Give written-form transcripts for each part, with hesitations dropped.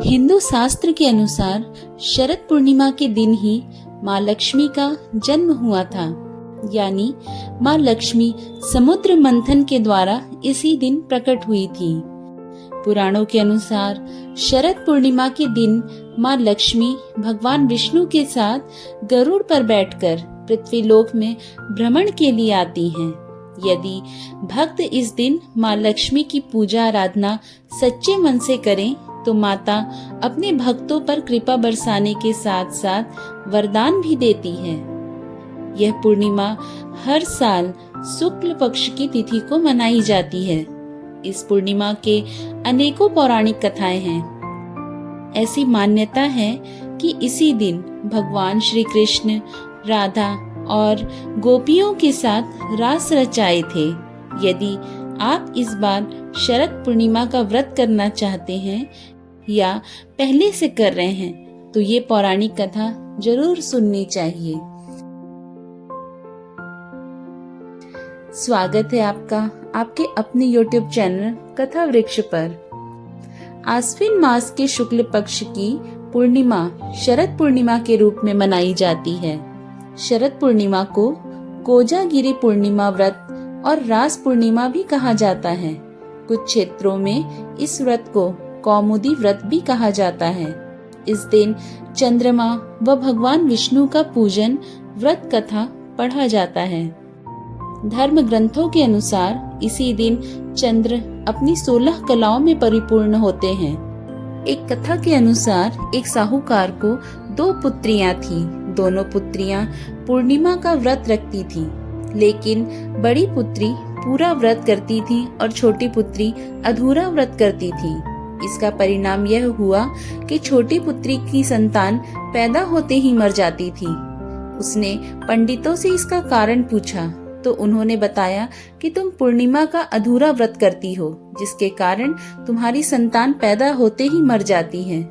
हिंदू शास्त्र के अनुसार शरद पूर्णिमा के दिन ही माँ लक्ष्मी का जन्म हुआ था, यानी माँ लक्ष्मी समुद्र मंथन के द्वारा इसी दिन प्रकट हुई थी। पुराणों के अनुसार शरद पूर्णिमा के दिन माँ लक्ष्मी भगवान विष्णु के साथ गरुड़ पर बैठकर पृथ्वीलोक में भ्रमण के लिए आती हैं। यदि भक्त इस दिन माँ लक्ष्मी की पूजा आराधना सच्चे मन से करें तो माता अपने भक्तों पर कृपा बरसाने के साथ साथ वरदान भी देती है। यह पूर्णिमा हर साल शुक्ल पक्ष की तिथि को मनाई जाती है। इस पूर्णिमा के अनेकों पौराणिक कथाएं हैं। ऐसी मान्यता है कि इसी दिन भगवान श्री कृष्ण राधा और गोपियों के साथ रास रचाए थे। यदि आप इस बार शरद पूर्णिमा का व्रत करना चाहते हैं या पहले से कर रहे हैं तो ये पौराणिक कथा जरूर सुननी चाहिए। स्वागत है आपका आपके अपने YouTube चैनल कथा वृक्ष पर। आश्विन मास के शुक्ल पक्ष की पूर्णिमा शरद पूर्णिमा के रूप में मनाई जाती है। शरद पूर्णिमा को कोजागिरी पूर्णिमा व्रत और रास पूर्णिमा भी कहा जाता है। कुछ क्षेत्रों में इस व्रत को कौमुदी व्रत भी कहा जाता है। इस दिन चंद्रमा व भगवान विष्णु का पूजन व्रत कथा पढ़ा जाता है। धर्म ग्रंथों के अनुसार इसी दिन चंद्र अपनी 16 कलाओं में परिपूर्ण होते हैं। एक कथा के अनुसार एक साहूकार को 2 पुत्रियां थीं। दोनों पुत्रियां पूर्णिमा का व्रत रखती थीं, लेकिन बड़ी पुत्री पूरा व्रत करती थी और छोटी पुत्री अधूरा व्रत करती थी। इसका परिणाम यह हुआ कि छोटी पुत्री की संतान पैदा होते ही मर जाती थी। उसने पंडितों से इसका कारण पूछा तो उन्होंने बताया कि तुम पूर्णिमा का अधूरा व्रत करती हो, जिसके कारण तुम्हारी संतान पैदा होते ही मर जाती है।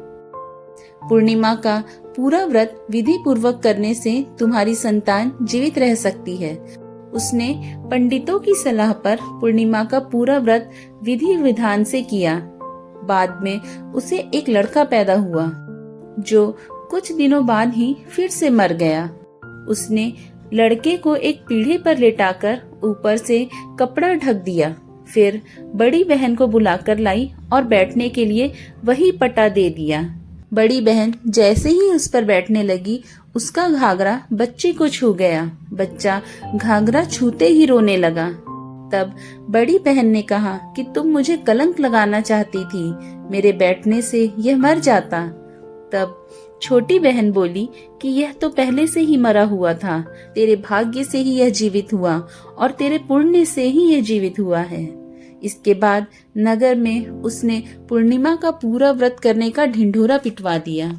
पूर्णिमा का पूरा व्रत विधि पूर्वक करने से तुम्हारी संतान जीवित रह सकती है। उसने पंडितों की सलाह पर पूर्णिमा का पूरा व्रत विधि विधान से किया। बाद में उसे एक लड़का पैदा हुआ, जो कुछ दिनों बाद ही फिर से मर गया। उसने लड़के को एक पीढ़े पर लेटाकर ऊपर से कपड़ा ढक दिया। फिर बड़ी बहन को बुलाकर लाई और बैठने के लिए वही पटा दे दिया। बड़ी बहन जैसे ही उस पर बैठने लगी, उसका घाघरा बच्चे को छू गया। बच्चा घाघरा छूते ही रोने लगा। तब बड़ी बहन ने कहा कि तुम मुझे कलंक लगाना चाहती थी, मेरे बैठने से यह मर जाता। तब छोटी बहन बोली कि यह तो पहले से ही मरा हुआ था, तेरे भाग्य से ही यह जीवित हुआ और तेरे पुण्य से ही यह जीवित हुआ है। इसके बाद नगर में उसने पूर्णिमा का पूरा व्रत करने का ढिंढोरा पिटवा दिया।